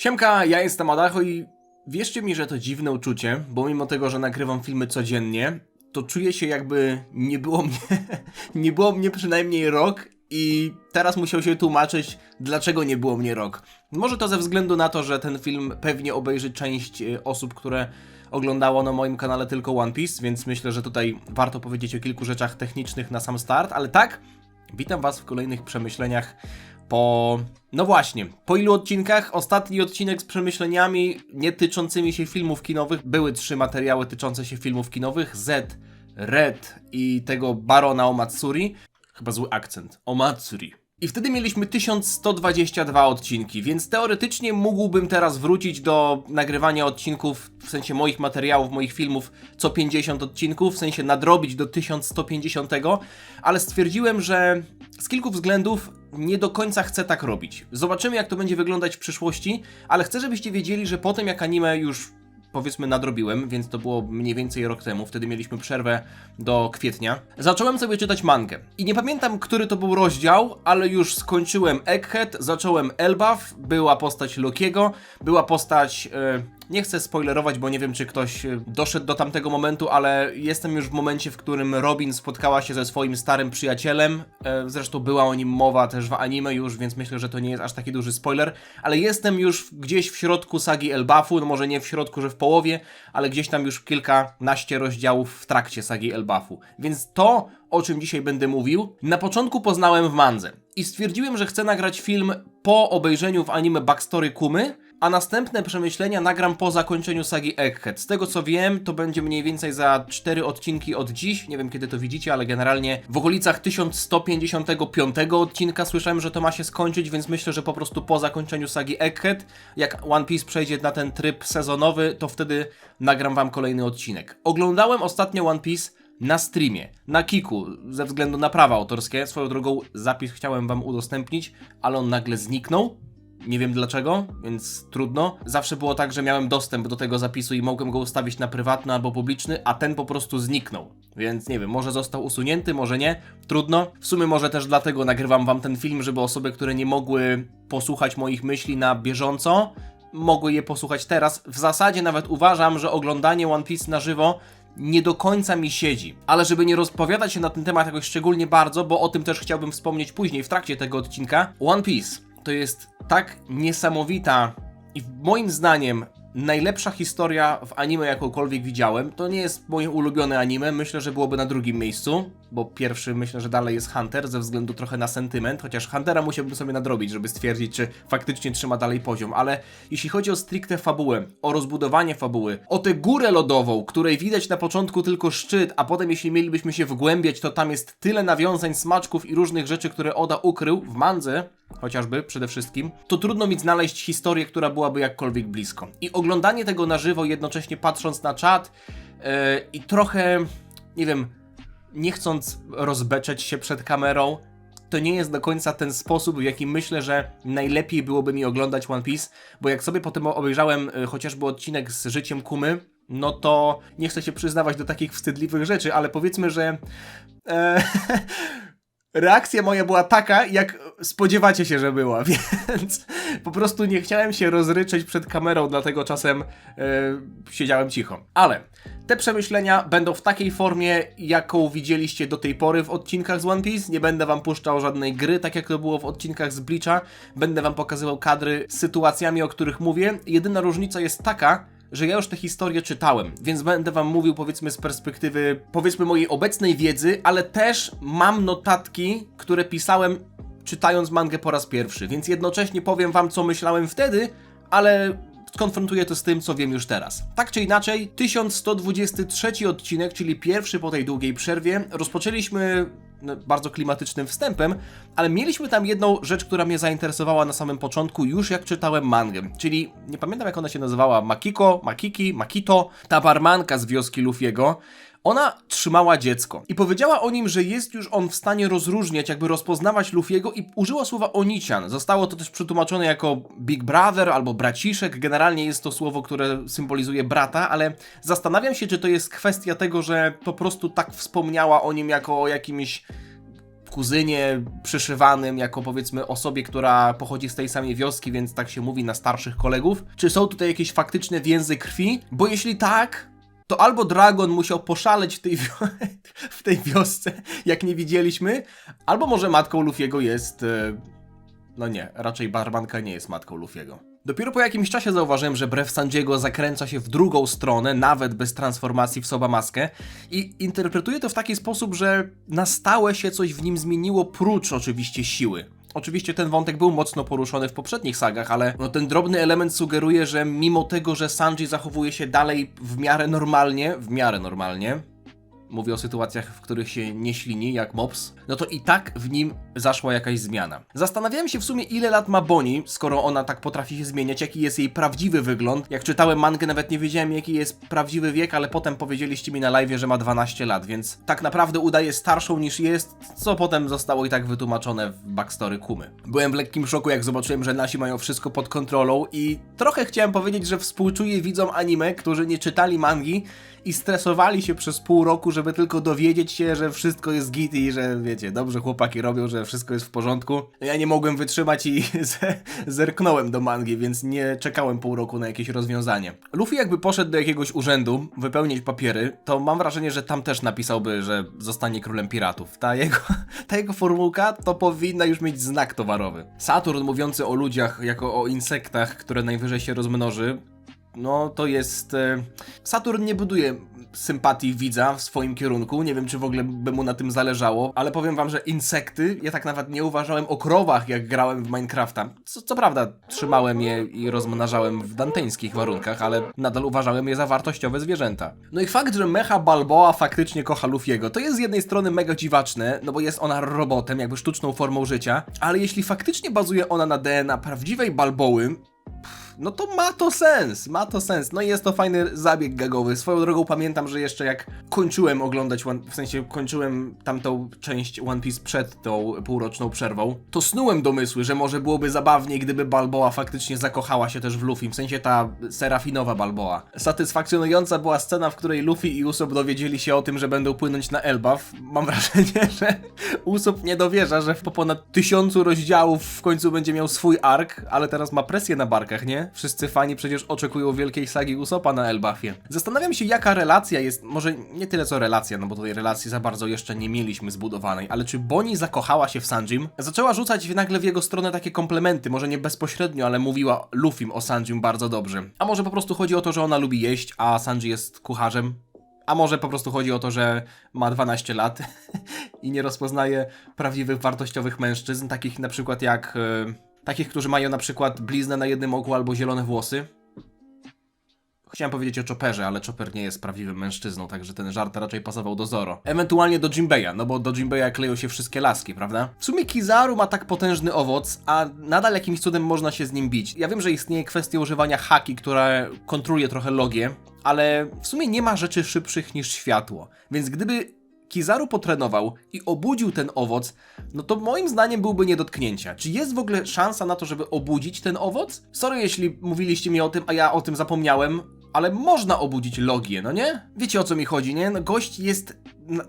Siemka, ja jestem Adacho i wierzcie mi, że to dziwne uczucie, bo mimo tego, że nagrywam filmy codziennie, to czuję się jakby nie było mnie, nie było mnie przynajmniej rok i teraz musiał się tłumaczyć, dlaczego nie było mnie rok. Może to ze względu na to, że ten film pewnie obejrzy część osób, które oglądało na moim kanale tylko One Piece, więc myślę, że tutaj warto powiedzieć o kilku rzeczach technicznych na sam start, ale tak, witam was w kolejnych przemyśleniach no właśnie, po ilu odcinkach? Ostatni odcinek z przemyśleniami nie tyczącymi się filmów kinowych. Były 3 materiały tyczące się filmów kinowych. Z, Red i tego Barona o Matsuri. Chyba zły akcent. O Matsuri. I wtedy mieliśmy 1122 odcinki, więc teoretycznie mógłbym teraz wrócić do nagrywania odcinków, w sensie moich materiałów, moich filmów, co 50 odcinków, w sensie nadrobić do 1150, ale stwierdziłem, że z kilku względów nie do końca chcę tak robić. Zobaczymy, jak to będzie wyglądać w przyszłości, ale chcę, żebyście wiedzieli, że potem jak anime już powiedzmy nadrobiłem, więc to było mniej więcej rok temu, wtedy mieliśmy przerwę do kwietnia. Zacząłem sobie czytać mangę i nie pamiętam, który to był rozdział, ale już skończyłem Egghead, zacząłem Elbaf, była postać Lokiego, była postać... Nie chcę spoilerować, bo nie wiem, czy ktoś doszedł do tamtego momentu, ale jestem już w momencie, w którym Robin spotkała się ze swoim starym przyjacielem. Zresztą była o nim mowa też w anime już, więc myślę, że to nie jest aż taki duży spoiler. Ale jestem już gdzieś w środku sagi Elbafu, no może nie w środku, że w połowie, ale gdzieś tam już kilkanaście rozdziałów w trakcie sagi Elbafu. Więc to, o czym dzisiaj będę mówił, na początku poznałem w mandze. I stwierdziłem, że chcę nagrać film po obejrzeniu w anime backstory Kumy, a następne przemyślenia nagram po zakończeniu sagi Egghead. Z tego co wiem, to będzie mniej więcej za 4 odcinki od dziś. Nie wiem, kiedy to widzicie, ale generalnie w okolicach 1155 odcinka słyszałem, że to ma się skończyć, więc myślę, że po prostu po zakończeniu sagi Egghead, jak One Piece przejdzie na ten tryb sezonowy, to wtedy nagram wam kolejny odcinek. Oglądałem ostatnio One Piece na streamie, na Kiku, ze względu na prawa autorskie. Swoją drogą zapis chciałem wam udostępnić, ale on nagle zniknął. Nie wiem dlaczego, więc trudno. Zawsze było tak, że miałem dostęp do tego zapisu i mogłem go ustawić na prywatny albo publiczny, a ten po prostu zniknął. Więc nie wiem, może został usunięty, może nie. Trudno. W sumie może też dlatego nagrywam wam ten film, żeby osoby, które nie mogły posłuchać moich myśli na bieżąco, mogły je posłuchać teraz. W zasadzie nawet uważam, że oglądanie One Piece na żywo nie do końca mi siedzi. Ale żeby nie rozpowiadać się na ten temat jakoś szczególnie bardzo, bo o tym też chciałbym wspomnieć później w trakcie tego odcinka. One Piece to jest tak niesamowita i moim zdaniem najlepsza historia w anime jakąkolwiek widziałem. To nie jest moje ulubione anime, myślę, że byłoby na drugim miejscu, bo pierwszy myślę, że dalej jest Hunter, ze względu trochę na sentyment, chociaż Huntera musiałbym sobie nadrobić, żeby stwierdzić, czy faktycznie trzyma dalej poziom, ale jeśli chodzi o stricte fabułę, o rozbudowanie fabuły, o tę górę lodową, której widać na początku tylko szczyt, a potem jeśli mielibyśmy się wgłębiać, to tam jest tyle nawiązań, smaczków i różnych rzeczy, które Oda ukrył w mandze, chociażby przede wszystkim, to trudno mi znaleźć historię, która byłaby jakkolwiek blisko. I oglądanie tego na żywo, jednocześnie patrząc na czat i trochę, nie wiem, nie chcąc rozbeczeć się przed kamerą, to nie jest do końca ten sposób, w jaki myślę, że najlepiej byłoby mi oglądać One Piece, bo jak sobie potem obejrzałem chociażby odcinek z życiem Kumy, no to nie chcę się przyznawać do takich wstydliwych rzeczy, ale powiedzmy, że reakcja moja była taka, jak spodziewacie się, że była, więc po prostu nie chciałem się rozryczeć przed kamerą, dlatego czasem siedziałem cicho. Ale te przemyślenia będą w takiej formie, jaką widzieliście do tej pory w odcinkach z One Piece. Nie będę wam puszczał żadnej gry, tak jak to było w odcinkach z Bleacha. Będę wam pokazywał kadry z sytuacjami, o których mówię. Jedyna różnica jest taka, że ja już tę historię czytałem, więc będę wam mówił powiedzmy z perspektywy powiedzmy mojej obecnej wiedzy, ale też mam notatki, które pisałem czytając mangę po raz pierwszy, więc jednocześnie powiem wam, co myślałem wtedy, ale skonfrontuję to z tym, co wiem już teraz. Tak czy inaczej, 1123 odcinek, czyli pierwszy po tej długiej przerwie, rozpoczęliśmy bardzo klimatycznym wstępem, ale mieliśmy tam jedną rzecz, która mnie zainteresowała na samym początku, już jak czytałem mangę, czyli nie pamiętam jak ona się nazywała, Makito, ta barmanka z wioski Luffy'ego. Ona trzymała dziecko i powiedziała o nim, że jest już on w stanie rozróżniać, jakby rozpoznawać Luffy'ego i użyła słowa Onichan. Zostało to też przetłumaczone jako Big Brother albo braciszek. Generalnie jest to słowo, które symbolizuje brata, ale zastanawiam się, czy to jest kwestia tego, że po prostu tak wspomniała o nim jako o jakimś kuzynie przyszywanym, jako powiedzmy osobie, która pochodzi z tej samej wioski, więc tak się mówi na starszych kolegów. Czy są tutaj jakieś faktyczne więzy krwi? Bo jeśli tak, to albo Dragon musiał poszaleć w tej wiosce, jak nie widzieliśmy, albo może matką Luffy'ego jest... No nie, raczej barmanka nie jest matką Luffy'ego. Dopiero po jakimś czasie zauważyłem, że brew Sanjiego zakręca się w drugą stronę, nawet bez transformacji w Sobamaskę, i interpretuję to w taki sposób, że na stałe się coś w nim zmieniło, prócz oczywiście siły. Oczywiście ten wątek był mocno poruszony w poprzednich sagach, ale no, ten drobny element sugeruje, że mimo tego, że Sanji zachowuje się dalej w miarę normalnie, mówię o sytuacjach, w których się nie ślini, jak Mops, no to i tak w nim zaszła jakaś zmiana. Zastanawiałem się w sumie, ile lat ma Bonnie, skoro ona tak potrafi się zmieniać, jaki jest jej prawdziwy wygląd. Jak czytałem mangę, nawet nie wiedziałem, jaki jest prawdziwy wiek, ale potem powiedzieliście mi na live'ie, że ma 12 lat, więc tak naprawdę udaje starszą niż jest, co potem zostało i tak wytłumaczone w backstory Kumy. Byłem w lekkim szoku, jak zobaczyłem, że nasi mają wszystko pod kontrolą i trochę chciałem powiedzieć, że współczuję widzom anime, którzy nie czytali mangi i stresowali się przez pół roku, żeby tylko dowiedzieć się, że wszystko jest git i że, wiecie, dobrze chłopaki robią, że wszystko jest w porządku. Ja nie mogłem wytrzymać i zerknąłem do mangi, więc nie czekałem pół roku na jakieś rozwiązanie. Luffy jakby poszedł do jakiegoś urzędu wypełnić papiery, to mam wrażenie, że tam też napisałby, że zostanie królem piratów. Ta jego formułka to powinna już mieć znak towarowy. Saturn mówiący o ludziach jako o insektach, które najwyżej się rozmnoży, no to jest... Saturn nie buduje sympatii widza w swoim kierunku, nie wiem czy w ogóle by mu na tym zależało, ale powiem wam, że insekty, ja tak nawet nie uważałem o krowach jak grałem w Minecrafta. Co prawda trzymałem je i rozmnażałem w danteńskich warunkach, ale nadal uważałem je za wartościowe zwierzęta. No i fakt, że Mecha Balboa faktycznie kocha Luffy'ego, to jest z jednej strony mega dziwaczne, no bo jest ona robotem, jakby sztuczną formą życia, ale jeśli faktycznie bazuje ona na DNA prawdziwej Balboły, no to ma to sens. No i jest to fajny zabieg gagowy. Swoją drogą pamiętam, że jeszcze jak kończyłem oglądać, kończyłem tamtą część One Piece przed tą półroczną przerwą, to snułem domysły, że może byłoby zabawniej, gdyby Balboa faktycznie zakochała się też w Luffy, w sensie ta serafinowa Balboa. Satysfakcjonująca była scena, w której Luffy i Usopp dowiedzieli się o tym, że będą płynąć na Elbaf. Mam wrażenie, że Usopp nie dowierza, że po ponad 1000 rozdziałów w końcu będzie miał swój ark, ale teraz ma presję na barkach, nie? Wszyscy fani przecież oczekują wielkiej sagi Usoppa na Elbafie. Zastanawiam się, jaka relacja jest, może nie tyle co relacja, no bo tej relacji za bardzo jeszcze nie mieliśmy zbudowanej, ale czy Bonnie zakochała się w Sanjim? Zaczęła rzucać nagle w jego stronę takie komplementy, może nie bezpośrednio, ale mówiła Luffym o Sanjim bardzo dobrze. A może po prostu chodzi o to, że ona lubi jeść, a Sanji jest kucharzem? A może po prostu chodzi o to, że ma 12 lat i nie rozpoznaje prawdziwych, wartościowych mężczyzn, takich na przykład jak... Takich, którzy mają na przykład bliznę na jednym oku albo zielone włosy. Chciałem powiedzieć o Chopperze, ale Chopper nie jest prawdziwym mężczyzną, także ten żart raczej pasował do Zoro. Ewentualnie do Jinbeya, no bo do Jinbeya kleją się wszystkie laski, prawda? W sumie Kizaru ma tak potężny owoc, a nadal jakimś cudem można się z nim bić. Ja wiem, że istnieje kwestia używania haki, która kontroluje trochę logię, ale w sumie nie ma rzeczy szybszych niż światło. Więc gdyby Kizaru potrenował i obudził ten owoc, no to moim zdaniem byłby nie do dotknięcia. Czy jest w ogóle szansa na to, żeby obudzić ten owoc? Sorry, jeśli mówiliście mi o tym, a ja o tym zapomniałem, ale można obudzić Logię, no nie? Wiecie o co mi chodzi, nie? No, gość jest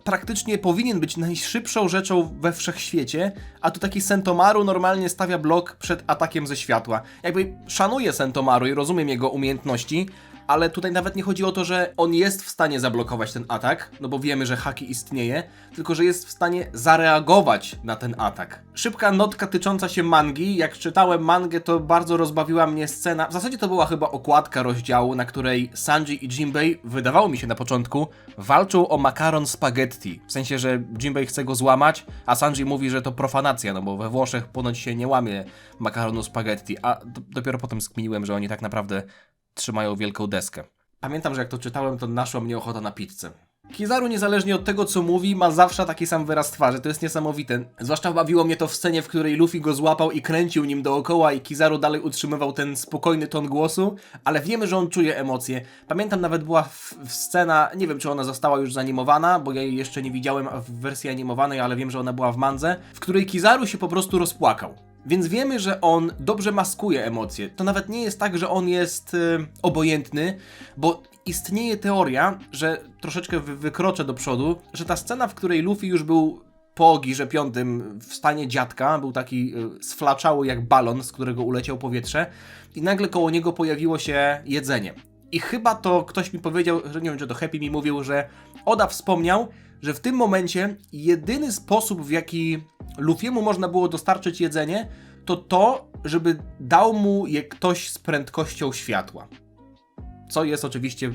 praktycznie powinien być najszybszą rzeczą we wszechświecie, a tu taki Sentomaru normalnie stawia blok przed atakiem ze światła. Jakby szanuję Sentomaru i rozumiem jego umiejętności, ale tutaj nawet nie chodzi o to, że on jest w stanie zablokować ten atak, no bo wiemy, że haki istnieje, tylko że jest w stanie zareagować na ten atak. Szybka notka tycząca się mangi. Jak czytałem mangę, to bardzo rozbawiła mnie scena, w zasadzie to była chyba okładka rozdziału, na której Sanji i Jinbei, wydawało mi się na początku, walczą o makaron spaghetti. W sensie, że Jinbei chce go złamać, a Sanji mówi, że to profanacja, no bo we Włoszech ponoć się nie łamie makaronu spaghetti, a dopiero potem skminiłem, że oni tak naprawdę trzymają wielką deskę. Pamiętam, że jak to czytałem, to naszła mnie ochota na pizzę. Kizaru, niezależnie od tego, co mówi, ma zawsze taki sam wyraz twarzy, to jest niesamowite. Zwłaszcza bawiło mnie to w scenie, w której Luffy go złapał i kręcił nim dookoła i Kizaru dalej utrzymywał ten spokojny ton głosu, ale wiemy, że on czuje emocje. Pamiętam, nawet była scena, nie wiem, czy ona została już zanimowana, bo ja jej jeszcze nie widziałem w wersji animowanej, ale wiem, że ona była w mandze, w której Kizaru się po prostu rozpłakał. Więc wiemy, że on dobrze maskuje emocje. To nawet nie jest tak, że on jest obojętny, bo istnieje teoria, że troszeczkę wykroczę do przodu, że ta scena, w której Luffy już był po Girze Piątym w stanie dziadka, był taki sflaczały jak balon, z którego uleciał powietrze i nagle koło niego pojawiło się jedzenie. I chyba to ktoś mi powiedział, że nie wiem, czy to Happy mi mówił, że Oda wspomniał, że w tym momencie jedyny sposób, w jaki Luffy'emu można było dostarczyć jedzenie, to, żeby dał mu je ktoś z prędkością światła. Co jest oczywiście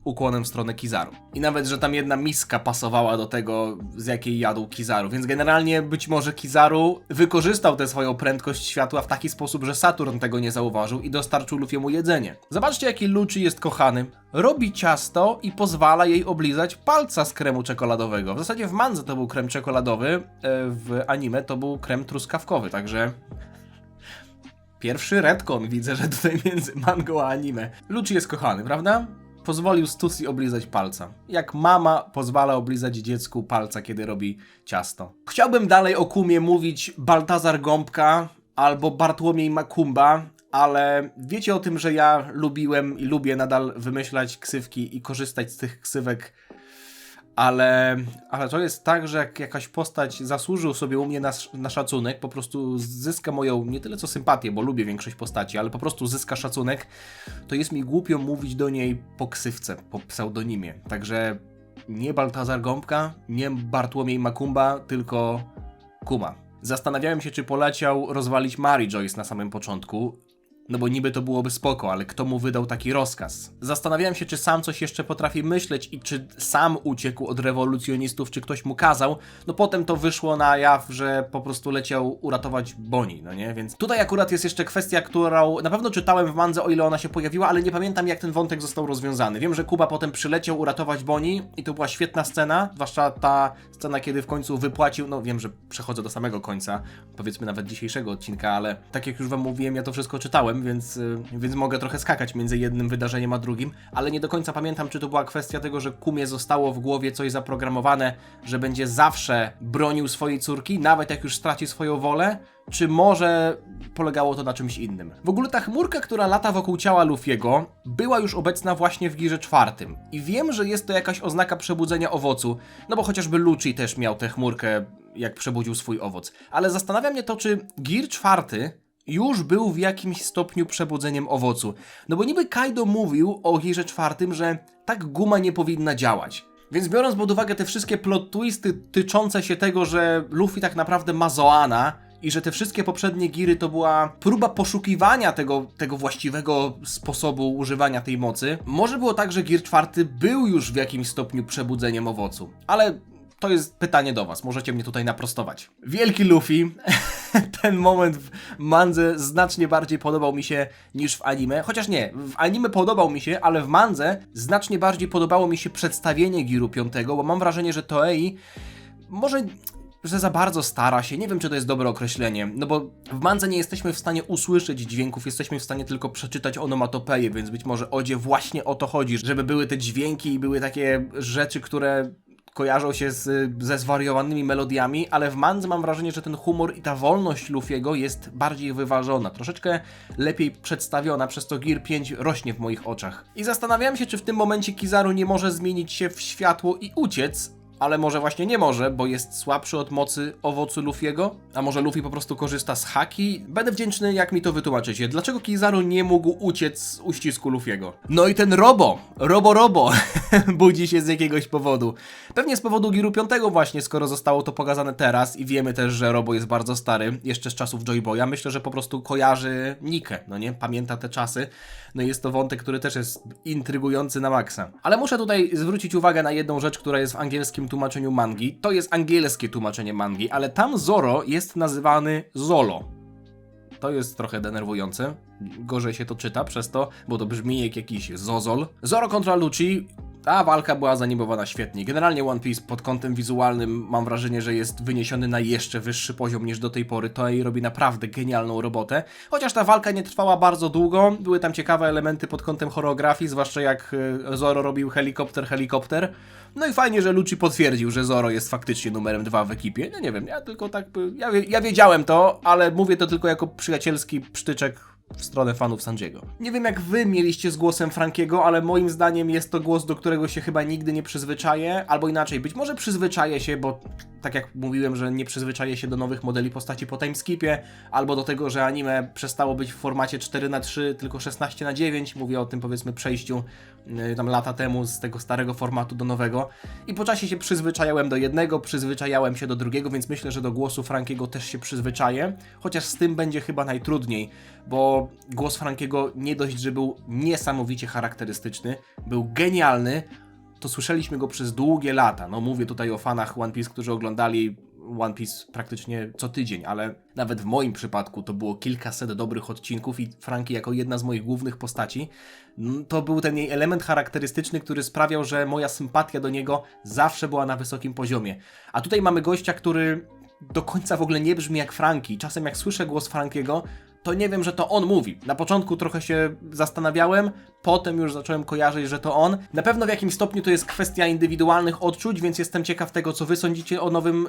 ukłonem w stronę Kizaru. I nawet, że tam jedna miska pasowała do tego, z jakiej jadł Kizaru. Więc generalnie być może Kizaru wykorzystał tę swoją prędkość światła w taki sposób, że Saturn tego nie zauważył i dostarczył Luffy'emu jedzenie. Zobaczcie, jaki Lucci jest kochany. Robi ciasto i pozwala jej oblizać palca z kremu czekoladowego. W zasadzie w mandze to był krem czekoladowy, w anime to był krem truskawkowy, także... Pierwszy retcon widzę, że tutaj między mangą a anime. Lucci jest kochany, prawda? Pozwolił Stussy oblizać palca. Jak mama pozwala oblizać dziecku palca, kiedy robi ciasto. Chciałbym dalej o Kumie mówić Baltazar Gąbka albo Bartłomiej Makumba, ale wiecie o tym, że ja lubiłem i lubię nadal wymyślać ksywki i korzystać z tych ksywek, ale to jest tak, że jak jakaś postać zasłużył sobie u mnie na szacunek, po prostu zyska moją, nie tyle co sympatię, bo lubię większość postaci, ale po prostu zyska szacunek, to jest mi głupio mówić do niej po ksywce, po pseudonimie. Także nie Baltazar Gąbka, nie Bartłomiej Makumba, tylko Kuma. Zastanawiałem się, czy poleciał rozwalić Mary Joyce na samym początku, no bo niby to byłoby spoko, ale kto mu wydał taki rozkaz? Zastanawiałem się, czy sam coś jeszcze potrafi myśleć i czy sam uciekł od rewolucjonistów, czy ktoś mu kazał. No potem to wyszło na jaw, że po prostu leciał uratować Bonnie, no nie? Więc tutaj akurat jest jeszcze kwestia, którą na pewno czytałem w mandze, o ile ona się pojawiła, ale nie pamiętam, jak ten wątek został rozwiązany. Wiem, że Kuba potem przyleciał uratować Bonnie i to była świetna scena, zwłaszcza ta scena, kiedy w końcu wypłacił, no wiem, że przechodzę do samego końca, powiedzmy nawet dzisiejszego odcinka, ale tak jak już wam mówiłem, ja to wszystko czytałem, więc mogę trochę skakać między jednym wydarzeniem a drugim, ale nie do końca pamiętam, czy to była kwestia tego, że Kumie zostało w głowie coś zaprogramowane, że będzie zawsze bronił swojej córki, nawet jak już straci swoją wolę, czy może polegało to na czymś innym. W ogóle ta chmurka, która lata wokół ciała Luffy'ego, była już obecna właśnie w Girze czwartym. I wiem, że jest to jakaś oznaka przebudzenia owocu, no bo chociażby Lucci też miał tę chmurkę, jak przebudził swój owoc. Ale zastanawia mnie to, czy Gear czwarty już był w jakimś stopniu przebudzeniem owocu. No bo niby Kaido mówił o Girze czwartym, że tak guma nie powinna działać. Więc biorąc pod uwagę te wszystkie plot twisty tyczące się tego, że Luffy tak naprawdę ma Zoana i że te wszystkie poprzednie giry to była próba poszukiwania tego właściwego sposobu używania tej mocy, może było tak, że Gear czwarty był już w jakimś stopniu przebudzeniem owocu. Ale to jest pytanie do was, możecie mnie tutaj naprostować. Wielki Luffy, ten moment w mandze znacznie bardziej podobał mi się niż w anime, chociaż nie, w anime podobał mi się, ale w mandze znacznie bardziej podobało mi się przedstawienie Giru 5, bo mam wrażenie, że Toei może... że za bardzo stara się, nie wiem, czy to jest dobre określenie, no bo w mandze nie jesteśmy w stanie usłyszeć dźwięków, jesteśmy w stanie tylko przeczytać onomatopeje, więc być może Odzie właśnie o to chodzi, żeby były te dźwięki i były takie rzeczy, które kojarzą się ze zwariowanymi melodiami, ale w mandze mam wrażenie, że ten humor i ta wolność Luffy'ego jest bardziej wyważona, troszeczkę lepiej przedstawiona, przez to Gear 5 rośnie w moich oczach. I zastanawiałem się, czy w tym momencie Kizaru nie może zmienić się w światło i uciec, ale może właśnie nie może, bo jest słabszy od mocy owocu Luffy'ego? A może Luffy po prostu korzysta z haki? Będę wdzięczny, jak mi to wytłumaczycie. Dlaczego Kizaru nie mógł uciec z uścisku Luffy'ego? No i ten Robo budzi się z jakiegoś powodu. Pewnie z powodu Giru 5 właśnie, skoro zostało to pokazane teraz i wiemy też, że Robo jest bardzo stary, jeszcze z czasów Joy Boya. Myślę, że po prostu kojarzy Nikę, no nie? Pamięta te czasy. No i jest to wątek, który też jest intrygujący na maksa. Ale muszę tutaj zwrócić uwagę na jedną rzecz, która jest w angielskim tłumaczeniu mangi. To jest angielskie tłumaczenie mangi, ale tam Zoro jest nazywany Zolo. To jest trochę denerwujące. Gorzej się to czyta przez to, bo to brzmi jak jakiś Zozol. Zoro kontra Lucci. Ta walka była zanimowana świetnie. Generalnie One Piece pod kątem wizualnym mam wrażenie, że jest wyniesiony na jeszcze wyższy poziom niż do tej pory. Toei robi naprawdę genialną robotę. Chociaż ta walka nie trwała bardzo długo, były tam ciekawe elementy pod kątem choreografii, zwłaszcza jak Zoro robił helikopter. No i fajnie, że Lucci potwierdził, że Zoro jest faktycznie numerem 2 w ekipie. No nie wiem, ja tylko tak... Ja wiedziałem to, ale mówię to tylko jako przyjacielski psztyczek w stronę fanów Sanjiego. Nie wiem, jak wy mieliście z głosem Frankiego, ale moim zdaniem jest to głos, do którego się chyba nigdy nie przyzwyczaję, albo inaczej, być może przyzwyczaję się, bo tak jak mówiłem, że nie przyzwyczaję się do nowych modeli postaci po timeskipie, albo do tego, że anime przestało być w formacie 4:3, tylko 16:9. Mówię o tym, powiedzmy, przejściu tam lata temu z tego starego formatu do nowego. I po czasie się przyzwyczajałem do jednego, przyzwyczajałem się do drugiego, więc myślę, że do głosu Frankiego też się przyzwyczaję. Chociaż z tym będzie chyba najtrudniej, bo głos Frankiego nie dość, że był niesamowicie charakterystyczny, był genialny, to słyszeliśmy go przez długie lata. No mówię tutaj o fanach One Piece, którzy oglądali One Piece praktycznie co tydzień, ale nawet w moim przypadku to było kilkaset dobrych odcinków i Franki jako jedna z moich głównych postaci, to był ten jej element charakterystyczny, który sprawiał, że moja sympatia do niego zawsze była na wysokim poziomie. A tutaj mamy gościa, który do końca w ogóle nie brzmi jak Franki. Czasem jak słyszę głos Frankiego, to nie wiem, że to on mówi. Na początku trochę się zastanawiałem, potem już zacząłem kojarzyć, że to on. Na pewno w jakimś stopniu to jest kwestia indywidualnych odczuć, więc jestem ciekaw tego, co wy sądzicie o nowym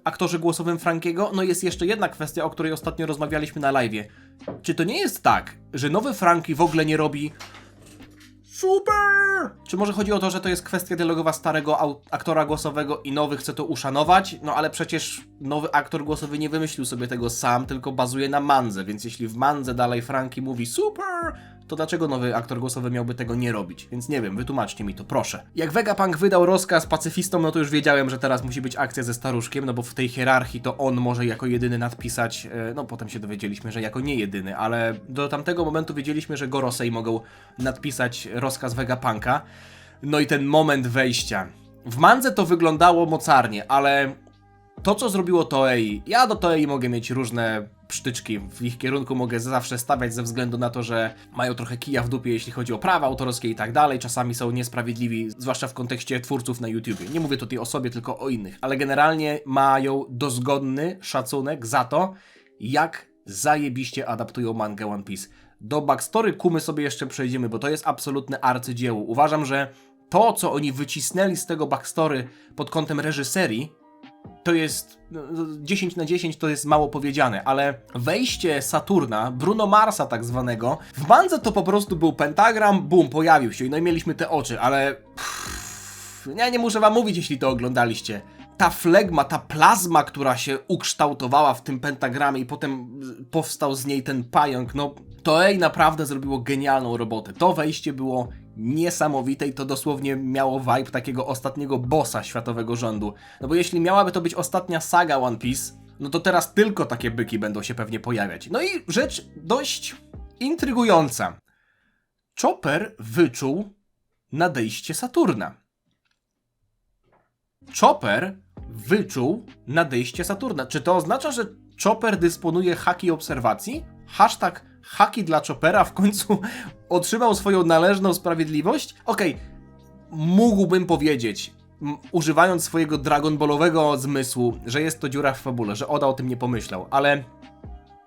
aktorze głosowym Frankiego. No jest jeszcze jedna kwestia, o której ostatnio rozmawialiśmy na live'ie. Czy to nie jest tak, że nowy Franki w ogóle nie robi super? Czy może chodzi o to, że to jest kwestia dialogowa starego aktora głosowego i nowy chce to uszanować? No ale przecież nowy aktor głosowy nie wymyślił sobie tego sam, tylko bazuje na mandze, więc jeśli w mandze dalej Franki mówi super, to dlaczego nowy aktor głosowy miałby tego nie robić? Więc nie wiem, wytłumaczcie mi to, proszę. Jak Vegapunk wydał rozkaz pacyfistom, no to już wiedziałem, że teraz musi być akcja ze staruszkiem, no bo w tej hierarchii to on może jako jedyny nadpisać, no potem się dowiedzieliśmy, że jako nie jedyny, ale do tamtego momentu wiedzieliśmy, że Gorosei mogą nadpisać rozkaz Vegapunka. No i ten moment wejścia. W mandze to wyglądało mocarnie, ale to, co zrobiło Toei, ja do Toei mogę mieć różne psztyczki, w ich kierunku mogę zawsze stawiać ze względu na to, że mają trochę kija w dupie, jeśli chodzi o prawa autorskie i tak dalej, czasami są niesprawiedliwi, zwłaszcza w kontekście twórców na YouTubie. Nie mówię tutaj o sobie, tylko o innych, ale generalnie mają dozgodny szacunek za to, jak zajebiście adaptują mangę One Piece. Do backstory Kumy sobie jeszcze przejdziemy, bo to jest absolutne arcydzieło. Uważam, że to, co oni wycisnęli z tego backstory pod kątem reżyserii, to jest 10 na 10, to jest mało powiedziane, ale wejście Saturna, Bruno Marsa tak zwanego, w mandze to po prostu był pentagram, bum, pojawił się, no i mieliśmy te oczy, ale ja nie muszę wam mówić, jeśli to oglądaliście. Ta flegma, ta plazma, która się ukształtowała w tym pentagramie i potem powstał z niej ten pająk, no Toei naprawdę zrobiło genialną robotę. To wejście było niesamowite i to dosłownie miało vibe takiego ostatniego bossa światowego rządu. No bo jeśli miałaby to być ostatnia saga One Piece, no to teraz tylko takie byki będą się pewnie pojawiać. No i rzecz dość intrygująca. Chopper wyczuł nadejście Saturna. Chopper wyczuł nadejście Saturna. Czy to oznacza, że Chopper dysponuje haki obserwacji? Hashtag haki dla Choppera w końcu otrzymał swoją należną sprawiedliwość? Okej, mógłbym powiedzieć, używając swojego dragonballowego zmysłu, że jest to dziura w fabule, że Oda o tym nie pomyślał, ale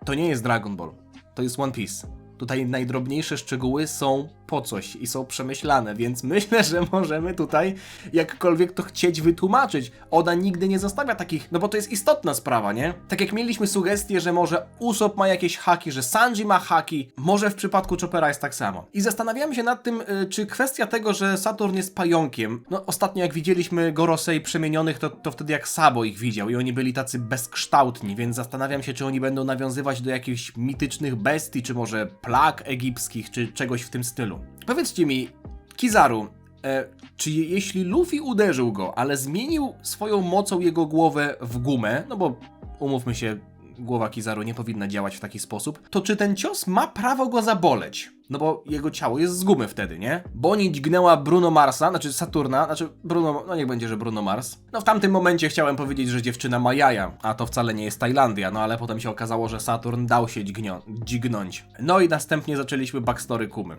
to nie jest Dragon Ball, to jest One Piece. Tutaj najdrobniejsze szczegóły są po coś i są przemyślane, więc myślę, że możemy tutaj jakkolwiek to chcieć wytłumaczyć. Oda nigdy nie zostawia takich, no bo to jest istotna sprawa, nie? Tak jak mieliśmy sugestie, że może Usopp ma jakieś haki, że Sanji ma haki, może w przypadku Choppera jest tak samo. I zastanawiamy się nad tym, czy kwestia tego, że Saturn jest pająkiem, no ostatnio jak widzieliśmy Gorosei przemienionych, to wtedy jak Sabo ich widział i oni byli tacy bezkształtni, więc zastanawiam się, czy oni będą nawiązywać do jakichś mitycznych bestii, czy może plag egipskich, czy czegoś w tym stylu. Powiedzcie mi, Kizaru, czy jeśli Luffy uderzył go, ale zmienił swoją mocą jego głowę w gumę, no bo umówmy się, głowa Kizaru nie powinna działać w taki sposób, to czy ten cios ma prawo go zaboleć? No bo jego ciało jest z gumy wtedy, nie? Bonnie dźgnęła Bruno Marsa, znaczy Saturna, znaczy Bruno, no niech będzie, że Bruno Mars. No w tamtym momencie chciałem powiedzieć, że dziewczyna ma jaja, a to wcale nie jest Tajlandia, no ale potem się okazało, że Saturn dał się dźgnąć. No i następnie zaczęliśmy backstory Kumy.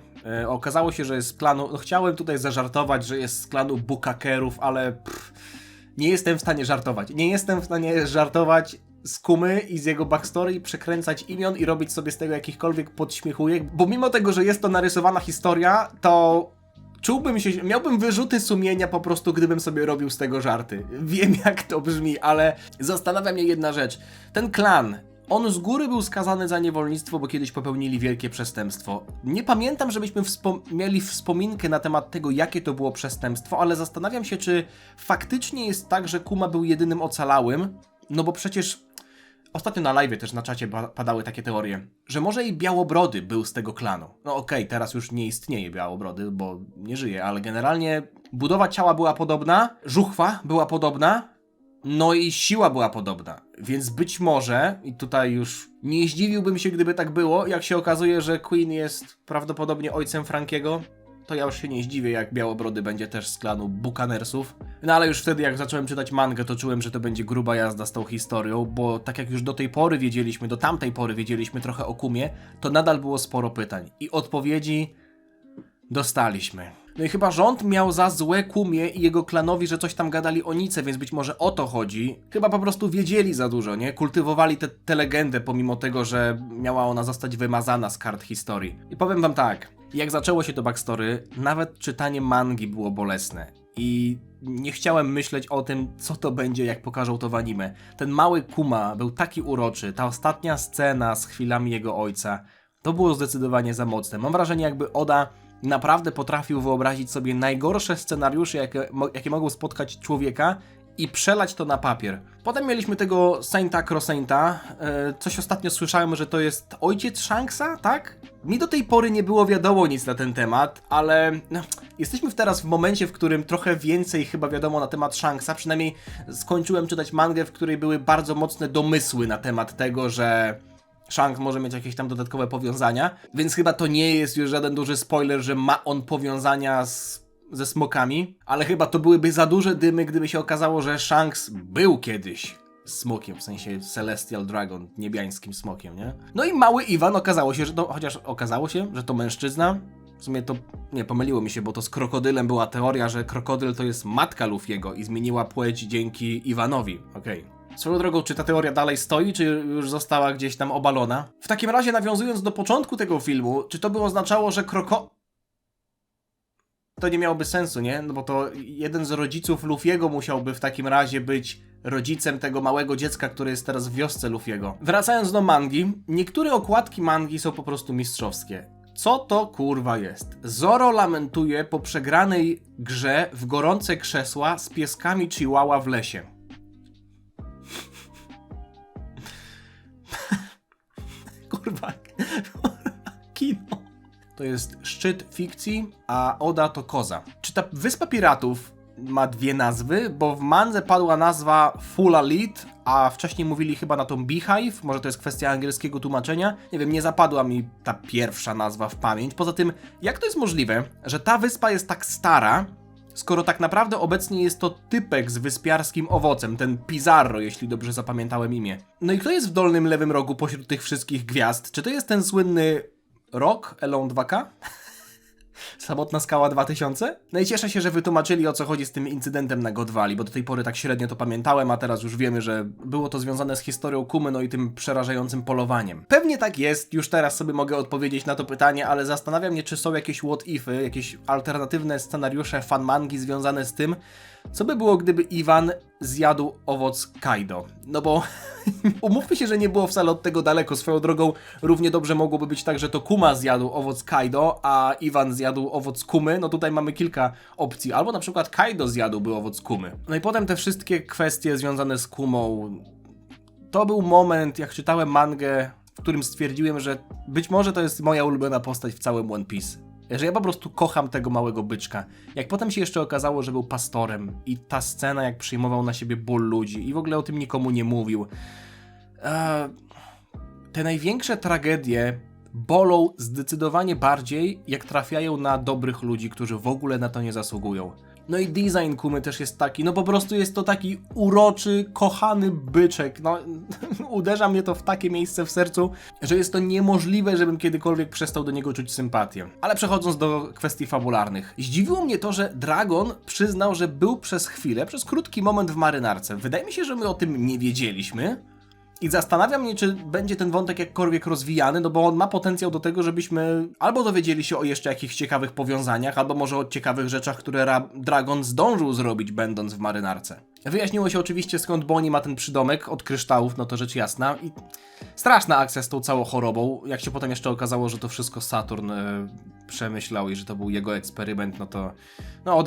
Okazało się, że jest z klanu, no chciałem tutaj zażartować, że jest z klanu Bukakerów, ale nie jestem w stanie żartować. Nie jestem w stanie żartować z Kumy i z jego backstory, przekręcać imion i robić sobie z tego jakichkolwiek podśmiechujek, bo mimo tego, że jest to narysowana historia, to czułbym się, miałbym wyrzuty sumienia po prostu, gdybym sobie robił z tego żarty. Wiem, jak to brzmi, ale zastanawia mnie jedna rzecz. Ten klan On z góry był skazany za niewolnictwo, bo kiedyś popełnili wielkie przestępstwo. Nie pamiętam, żebyśmy mieli wspominkę na temat tego, jakie to było przestępstwo, ale zastanawiam się, czy faktycznie jest tak, że Kuma był jedynym ocalałym, no bo przecież ostatnio na live'ie też na czacie padały takie teorie, że może i Białobrody był z tego klanu. No okej, teraz już nie istnieje Białobrody, bo nie żyje, ale generalnie budowa ciała była podobna, żuchwa była podobna, no i siła była podobna, więc być może, i tutaj już nie zdziwiłbym się, gdyby tak było, jak się okazuje, że Queen jest prawdopodobnie ojcem Frankiego, to ja już się nie zdziwię, jak Białobrody będzie też z klanu Buccaneersów. No ale już wtedy, jak zacząłem czytać mangę, to czułem, że to będzie gruba jazda z tą historią, bo tak jak już do tej pory wiedzieliśmy, do tamtej pory wiedzieliśmy trochę o Kumie, to nadal było sporo pytań i odpowiedzi dostaliśmy. No i chyba rząd miał za złe Kumie i jego klanowi, że coś tam gadali o Nice, więc być może o to chodzi. Chyba po prostu wiedzieli za dużo, nie? Kultywowali tę legendę, pomimo tego, że miała ona zostać wymazana z kart historii. I powiem wam tak, jak zaczęło się to backstory, nawet czytanie mangi było bolesne. I nie chciałem myśleć o tym, co to będzie, jak pokażą to w anime. Ten mały Kuma był taki uroczy, ta ostatnia scena z chwilami jego ojca, to było zdecydowanie za mocne. Mam wrażenie, jakby Oda naprawdę potrafił wyobrazić sobie najgorsze scenariusze, jakie mogą spotkać człowieka i przelać to na papier. Potem mieliśmy tego Sainta Crossanta. Coś ostatnio słyszałem, że to jest ojciec Shanksa, tak? Mi do tej pory nie było wiadomo nic na ten temat, ale jesteśmy teraz w momencie, w którym trochę więcej chyba wiadomo na temat Shanksa. Przynajmniej skończyłem czytać mangę, w której były bardzo mocne domysły na temat tego, że Shanks może mieć jakieś tam dodatkowe powiązania, więc chyba to nie jest już żaden duży spoiler, że ma on powiązania ze smokami, ale chyba to byłyby za duże dymy, gdyby się okazało, że Shanks był kiedyś smokiem, w sensie Celestial Dragon, niebiańskim smokiem, nie? No i mały Iwan okazało się, że to, chociaż okazało się, że to mężczyzna. W sumie to, nie, pomyliło mi się, bo to z krokodylem była teoria, że krokodyl to jest matka Luffy'ego i zmieniła płeć dzięki Iwanowi, okej. Swoją drogą, czy ta teoria dalej stoi, czy już została gdzieś tam obalona? W takim razie, nawiązując do początku tego filmu, czy to by oznaczało, że to nie miałoby sensu, nie? No bo to jeden z rodziców Luffy'ego musiałby w takim razie być rodzicem tego małego dziecka, które jest teraz w wiosce Luffy'ego. Wracając do mangi, niektóre okładki mangi są po prostu mistrzowskie. Co to kurwa jest? Zoro lamentuje po przegranej grze w gorące krzesła z pieskami Chihuahua w lesie. Kurwa, kino. To jest szczyt fikcji, a Oda to koza. Czy ta Wyspa Piratów ma dwie nazwy? Bo w mandze padła nazwa Full Elite, a wcześniej mówili chyba na tą Beehive. Może to jest kwestia angielskiego tłumaczenia? Nie wiem, nie zapadła mi ta pierwsza nazwa w pamięć. Poza tym, jak to jest możliwe, że ta wyspa jest tak stara, skoro tak naprawdę obecnie jest to typek z wyspiarskim owocem, ten Pizarro, jeśli dobrze zapamiętałem imię. No i kto jest w dolnym lewym rogu pośród tych wszystkich gwiazd? Czy to jest ten słynny Rock Elon 2K? Samotna skała 2000? No i cieszę się, że wytłumaczyli, o co chodzi z tym incydentem na God Valley, bo do tej pory tak średnio to pamiętałem, a teraz już wiemy, że było to związane z historią Kumy, no i tym przerażającym polowaniem. Pewnie tak jest, już teraz sobie mogę odpowiedzieć na to pytanie, ale zastanawiam się, czy są jakieś what if'y, jakieś alternatywne scenariusze fanmangi związane z tym, co by było, gdyby Iwan zjadł owoc Kaido. No bo umówmy się, że nie było wcale od tego daleko. Swoją drogą równie dobrze mogłoby być tak, że to Kuma zjadł owoc Kaido, a Iwan zjadł owoc Kumy. No tutaj mamy kilka opcji. Albo na przykład Kaido zjadłby owoc Kumy. No i potem te wszystkie kwestie związane z Kumą. To był moment, jak czytałem mangę, w którym stwierdziłem, że być może to jest moja ulubiona postać w całym One Piece. Że ja po prostu kocham tego małego byczka. Jak potem się jeszcze okazało, że był pastorem i ta scena, jak przyjmował na siebie ból ludzi i w ogóle o tym nikomu nie mówił. Te największe tragedie bolą zdecydowanie bardziej, jak trafiają na dobrych ludzi, którzy w ogóle na to nie zasługują. No i design Kumy też jest taki, no po prostu jest to taki uroczy, kochany byczek. No uderza mnie to w takie miejsce w sercu, że jest to niemożliwe, żebym kiedykolwiek przestał do niego czuć sympatię. Ale przechodząc do kwestii fabularnych. Zdziwiło mnie to, że Dragon przyznał, że był przez chwilę, przez krótki moment w marynarce. Wydaje mi się, że my o tym nie wiedzieliśmy. I zastanawiam mnie, czy będzie ten wątek jakkolwiek rozwijany, no bo on ma potencjał do tego, żebyśmy albo dowiedzieli się o jeszcze jakichś ciekawych powiązaniach, albo może o ciekawych rzeczach, które Dragon zdążył zrobić, będąc w marynarce. Wyjaśniło się oczywiście, skąd Bonnie ma ten przydomek od kryształów, no to rzecz jasna. I Straszna akcja z tą całą chorobą. Jak się potem jeszcze okazało, że to wszystko Saturn przemyślał i że to był jego eksperyment, no to... No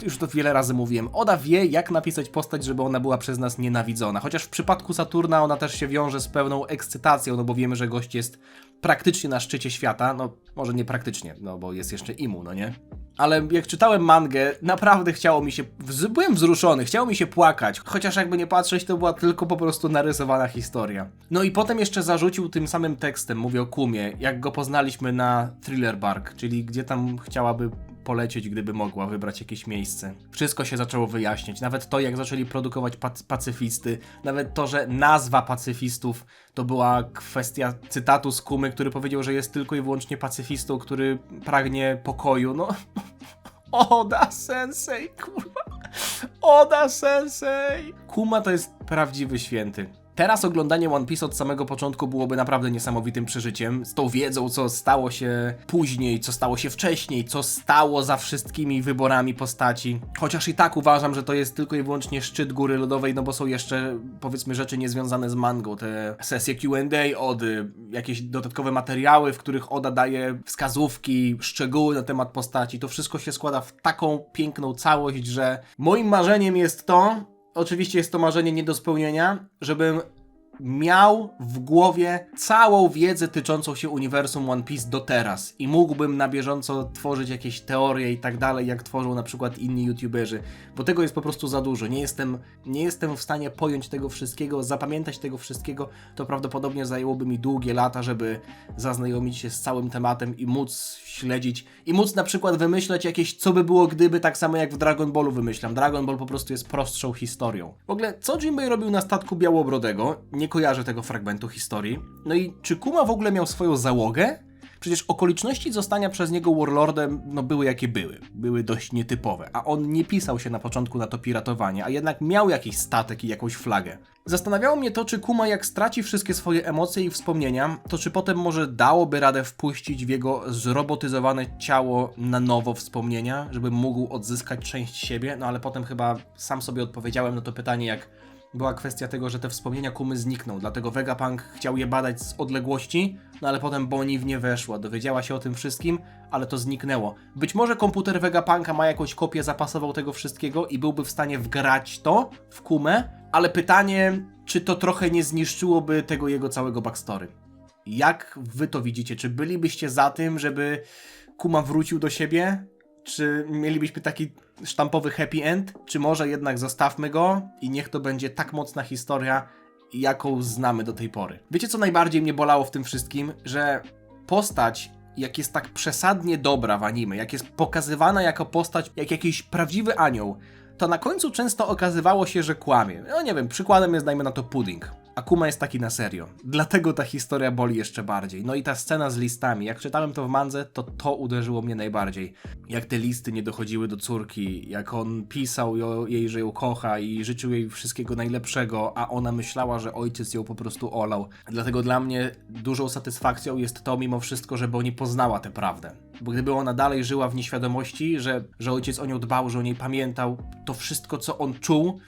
już to wiele razy mówiłem, Oda wie, jak napisać postać, żeby ona była przez nas nienawidzona. Chociaż w przypadku Saturna ona też się wiąże z pewną ekscytacją, no bo wiemy, że gość jest praktycznie na szczycie świata. No, może nie praktycznie, no bo jest jeszcze Imu, no nie? Ale jak czytałem mangę, naprawdę chciało mi się... Byłem wzruszony, chciało mi się płakać. Chociaż jakby nie patrzeć, to była tylko po prostu narysowana historia. No i potem jeszcze zarzucił tym samym tekstem, mówię o Kumie, jak go poznaliśmy na Thriller Bark, czyli gdzie tam chciałaby polecieć, gdyby mogła wybrać jakieś miejsce. Wszystko się zaczęło wyjaśniać. Nawet to, jak zaczęli produkować pacyfisty, nawet to, że nazwa pacyfistów to była kwestia cytatu z Kumy, który powiedział, że jest tylko i wyłącznie pacyfistą, który pragnie pokoju. No, Oda Sensei, kurwa. Oda Sensei. Kuma to jest prawdziwy święty. Teraz oglądanie One Piece od samego początku byłoby naprawdę niesamowitym przeżyciem, z tą wiedzą, co stało się później, co stało się wcześniej, co stało za wszystkimi wyborami postaci. Chociaż i tak uważam, że to jest tylko i wyłącznie szczyt góry lodowej, no bo są jeszcze, powiedzmy, rzeczy niezwiązane z mangą, te sesje Q&A Ody, jakieś dodatkowe materiały, w których Oda daje wskazówki, szczegóły na temat postaci. To wszystko się składa w taką piękną całość, że moim marzeniem jest to, oczywiście jest to marzenie nie do spełnienia, żebym miał w głowie całą wiedzę tyczącą się uniwersum One Piece do teraz i mógłbym na bieżąco tworzyć jakieś teorie i tak dalej, jak tworzą na przykład inni youtuberzy, bo tego jest po prostu za dużo. Nie jestem w stanie pojąć tego wszystkiego, zapamiętać tego wszystkiego, to prawdopodobnie zajęłoby mi długie lata, żeby zaznajomić się z całym tematem i móc śledzić i móc na przykład wymyślać jakieś co by było gdyby, tak samo jak w Dragon Ballu wymyślam. Dragon Ball po prostu jest prostszą historią. W ogóle, co Jinbei robił na statku Białobrodego? Nie kojarzę tego fragmentu historii. No i czy Kuma w ogóle miał swoją załogę? Przecież okoliczności zostania przez niego Warlordem, no były jakie były. Były dość nietypowe, a on nie pisał się na początku na to piratowanie, a jednak miał jakiś statek i jakąś flagę. Zastanawiało mnie to, czy Kuma jak straci wszystkie swoje emocje i wspomnienia, to czy potem może dałoby radę wpuścić w jego zrobotyzowane ciało na nowo wspomnienia, żeby mógł odzyskać część siebie, no ale potem chyba sam sobie odpowiedziałem na to pytanie, jak była kwestia tego, że te wspomnienia Kumy znikną, dlatego Vegapunk chciał je badać z odległości, no ale potem Bonnie w nie weszła, dowiedziała się o tym wszystkim, ale to zniknęło. Być może komputer Vegapunka ma jakąś kopię zapasową tego wszystkiego i byłby w stanie wgrać to w Kumę, ale pytanie, czy to trochę nie zniszczyłoby tego jego całego backstory. Jak wy to widzicie? Czy bylibyście za tym, żeby Kuma wrócił do siebie? Czy mielibyśmy taki sztampowy happy end? Czy może jednak zostawmy go i niech to będzie tak mocna historia, jaką znamy do tej pory? Wiecie, co najbardziej mnie bolało w tym wszystkim? Że postać, jak jest tak przesadnie dobra w anime, jak jest pokazywana jako postać, jak jakiś prawdziwy anioł, to na końcu często okazywało się, że kłamie. No nie wiem, przykładem jest, dajmy na to, Pudding. Akuma jest taki na serio. Dlatego ta historia boli jeszcze bardziej. No i ta scena z listami. Jak czytałem to w mandze, to uderzyło mnie najbardziej. Jak te listy nie dochodziły do córki, jak on pisał jej, że ją kocha i życzył jej wszystkiego najlepszego, a ona myślała, że ojciec ją po prostu olał. Dlatego dla mnie dużą satysfakcją jest to mimo wszystko, że Bonnie poznała tę prawdę. Bo gdyby ona dalej żyła w nieświadomości, że ojciec o nią dbał, że o niej pamiętał, to wszystko, co on czuł,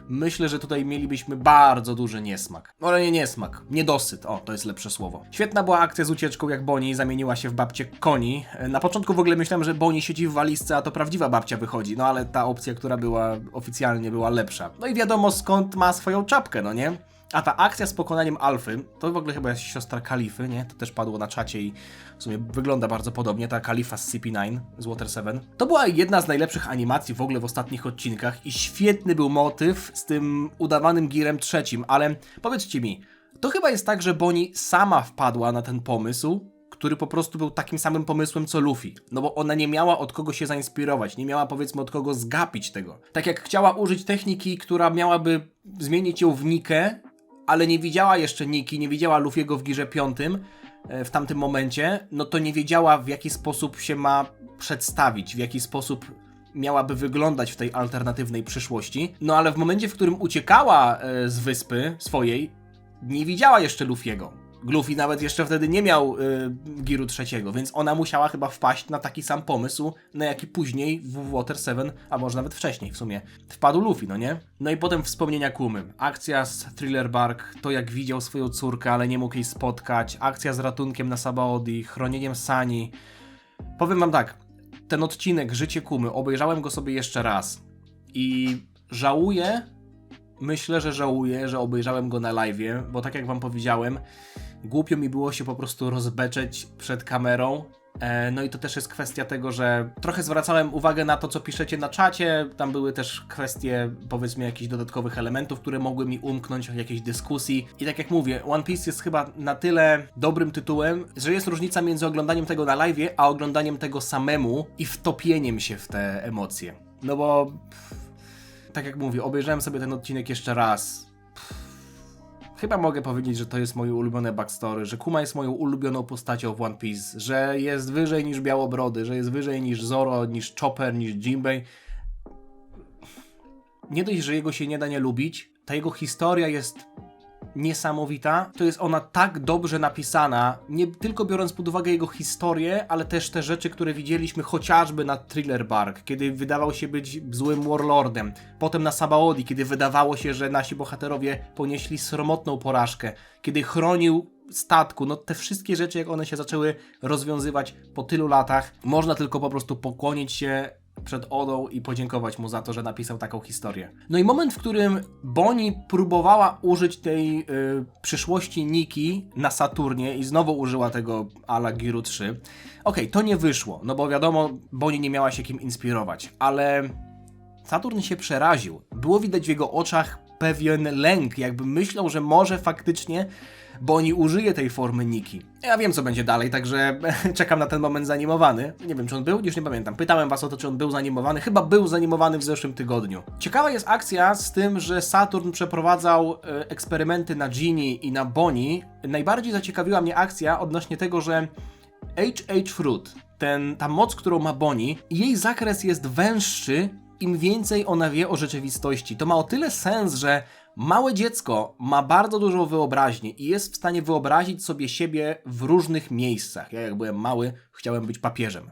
myślę, że tutaj mielibyśmy bardzo duży niesmak. Ale nie niesmak, niedosyt, o, to jest lepsze słowo. Świetna była akcja z ucieczką, jak Bonnie zamieniła się w babcię Connie. Na początku w ogóle myślałem, że Bonnie siedzi w walizce, a to prawdziwa babcia wychodzi, no ale ta opcja, która była oficjalnie, była lepsza. No i wiadomo, skąd ma swoją czapkę, no nie? A ta akcja z pokonaniem Alfy, to w ogóle chyba jest siostra Kalify, nie? To też padło na czacie i w sumie wygląda bardzo podobnie, ta Kalifa z CP9, z Water 7. To była jedna z najlepszych animacji w ogóle w ostatnich odcinkach i świetny był motyw z tym udawanym Gearem trzecim, ale powiedzcie mi, to chyba jest tak, że Bonnie sama wpadła na ten pomysł, który po prostu był takim samym pomysłem co Luffy. No bo ona nie miała od kogo się zainspirować, nie miała powiedzmy od kogo zgapić tego. Tak jak chciała użyć techniki, która miałaby zmienić ją w Nikę, ale nie widziała jeszcze Niki, nie widziała Luffy'ego w Gearze 5 w tamtym momencie, no to nie wiedziała, w jaki sposób się ma przedstawić, w jaki sposób miałaby wyglądać w tej alternatywnej przyszłości. No ale w momencie, w którym uciekała z wyspy swojej, nie widziała jeszcze Luffy'ego. Luffy nawet jeszcze wtedy nie miał Giru trzeciego, więc ona musiała chyba wpaść na taki sam pomysł, na jaki później w Water 7, a może nawet wcześniej w sumie, wpadł Luffy, no nie? No i potem wspomnienia Kumy. Akcja z Thriller Bark, to jak widział swoją córkę, ale nie mógł jej spotkać, akcja z ratunkiem na Sabaody, chronieniem Sani. Powiem wam tak, ten odcinek Życie Kumy, obejrzałem go sobie jeszcze raz i żałuję, myślę, że żałuję, że obejrzałem go na live'ie, bo tak jak wam powiedziałem, głupio mi było się po prostu rozbeczeć przed kamerą. No i to też jest kwestia tego, że trochę zwracałem uwagę na to, co piszecie na czacie. Tam były też kwestie, powiedzmy, jakichś dodatkowych elementów, które mogły mi umknąć w jakiejś dyskusji. I tak jak mówię, One Piece jest chyba na tyle dobrym tytułem, że jest różnica między oglądaniem tego na live'ie, a oglądaniem tego samemu i wtopieniem się w te emocje. No bo... tak jak mówię, obejrzałem sobie ten odcinek jeszcze raz. Chyba mogę powiedzieć, że to jest moje ulubione backstory, że Kuma jest moją ulubioną postacią w One Piece, że jest wyżej niż Białobrody, że jest wyżej niż Zoro, niż Chopper, niż Jinbei. Nie dość, że jego się nie da nie lubić, ta jego historia jest niesamowita. To jest ona tak dobrze napisana, nie tylko biorąc pod uwagę jego historię, ale też te rzeczy, które widzieliśmy chociażby na Thriller Bark, kiedy wydawał się być złym warlordem. Potem na Sabaody, kiedy wydawało się, że nasi bohaterowie ponieśli sromotną porażkę. Kiedy chronił statku, no te wszystkie rzeczy, jak one się zaczęły rozwiązywać po tylu latach, można tylko po prostu pokłonić się przed Odą i podziękować mu za to, że napisał taką historię. No i moment, w którym Bonnie próbowała użyć tej przyszłości Nikki na Saturnie i znowu użyła tego ala Giru 3. Okej, to nie wyszło, no bo wiadomo, Bonnie nie miała się kim inspirować, ale Saturn się przeraził. Było widać w jego oczach pewien lęk, jakby myślał, że może faktycznie Bonnie użyje tej formy Nikki. Ja wiem, co będzie dalej, także czekam na ten moment zanimowany. Nie wiem, czy on był, już nie pamiętam. Pytałem was o to, czy on był zanimowany. Chyba był zanimowany w zeszłym tygodniu. Ciekawa jest akcja z tym, że Saturn przeprowadzał eksperymenty na Ginny i na Bonnie. Najbardziej zaciekawiła mnie akcja odnośnie tego, że H.H. Fruit, ta moc, którą ma Bonnie, jej zakres jest węższy, im więcej ona wie o rzeczywistości. To ma o tyle sens, że małe dziecko ma bardzo dużą wyobraźnię i jest w stanie wyobrazić sobie siebie w różnych miejscach. Ja jak byłem mały, chciałem być papieżem.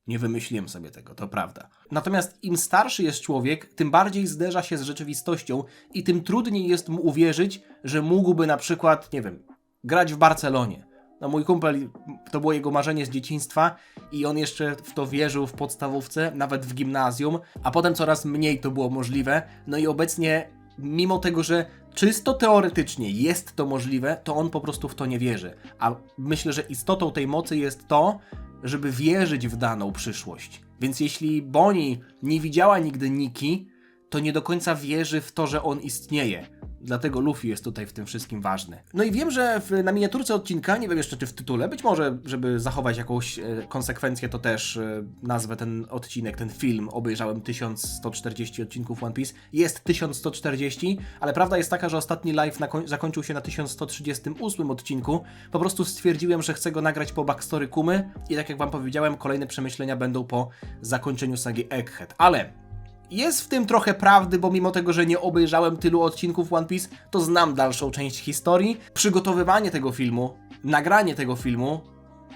Nie wymyśliłem sobie tego, to prawda. Natomiast im starszy jest człowiek, tym bardziej zderza się z rzeczywistością i tym trudniej jest mu uwierzyć, że mógłby na przykład, nie wiem, grać w Barcelonie. No mój kumpel, to było jego marzenie z dzieciństwa i on jeszcze w to wierzył w podstawówce, nawet w gimnazjum, a potem coraz mniej to było możliwe. No i obecnie, mimo tego, że czysto teoretycznie jest to możliwe, to on po prostu w to nie wierzy. A myślę, że istotą tej mocy jest to, żeby wierzyć w daną przyszłość. Więc jeśli Bonnie nie widziała nigdy Nikki, to nie do końca wierzy w to, że on istnieje. Dlatego Luffy jest tutaj w tym wszystkim ważny. No i wiem, że na miniaturce odcinka, nie wiem jeszcze czy w tytule, być może, żeby zachować jakąś konsekwencję, to też nazwę ten odcinek, ten film, obejrzałem 1140 odcinków One Piece. Jest 1140, ale prawda jest taka, że ostatni live zakończył się na 1138 odcinku. Po prostu stwierdziłem, że chcę go nagrać po backstory Kumy i tak jak wam powiedziałem, kolejne przemyślenia będą po zakończeniu sagi Egghead. Ale jest w tym trochę prawdy, bo mimo tego, że nie obejrzałem tylu odcinków One Piece, to znam dalszą część historii. Przygotowywanie tego filmu, nagranie tego filmu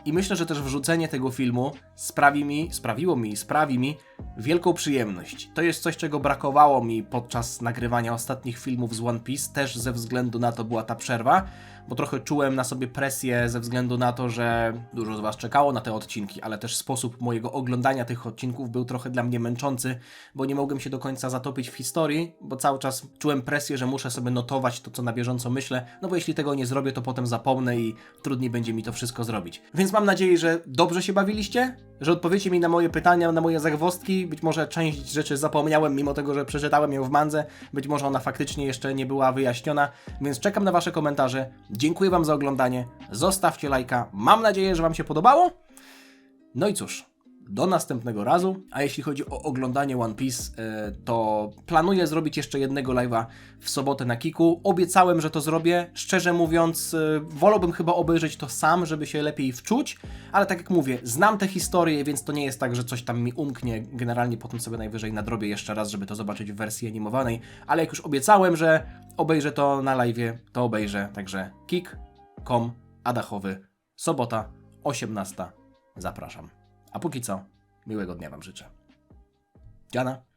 i myślę, że też wrzucenie tego filmu sprawi mi wielką przyjemność. To jest coś, czego brakowało mi podczas nagrywania ostatnich filmów z One Piece, też ze względu na to była ta przerwa, bo trochę czułem na sobie presję ze względu na to, że dużo z was czekało na te odcinki, ale też sposób mojego oglądania tych odcinków był trochę dla mnie męczący, bo nie mogłem się do końca zatopić w historii, bo cały czas czułem presję, że muszę sobie notować to, co na bieżąco myślę, no bo jeśli tego nie zrobię, to potem zapomnę i trudniej będzie mi to wszystko zrobić. Więc mam nadzieję, że dobrze się bawiliście, że odpowiecie mi na moje pytania, na moje zagwozdki. Być może część rzeczy zapomniałem, mimo tego, że przeczytałem ją w mandze. Być może ona faktycznie jeszcze nie była wyjaśniona, więc czekam na wasze komentarze. Dziękuję wam za oglądanie. Zostawcie lajka. Mam nadzieję, że wam się podobało. No i cóż, do następnego razu. A jeśli chodzi o oglądanie One Piece, to planuję zrobić jeszcze jednego live'a w sobotę na Kiku. Obiecałem, że to zrobię. Szczerze mówiąc, wolałbym chyba obejrzeć to sam, żeby się lepiej wczuć, ale tak jak mówię, znam tę historię, więc to nie jest tak, że coś tam mi umknie. Generalnie potem sobie najwyżej nadrobię jeszcze raz, żeby to zobaczyć w wersji animowanej, ale jak już obiecałem, że obejrzę to na live'ie, to obejrzę. Także kik.com Adachowy. Sobota, 18. Zapraszam. A póki co, miłego dnia Wam życzę. Dziana.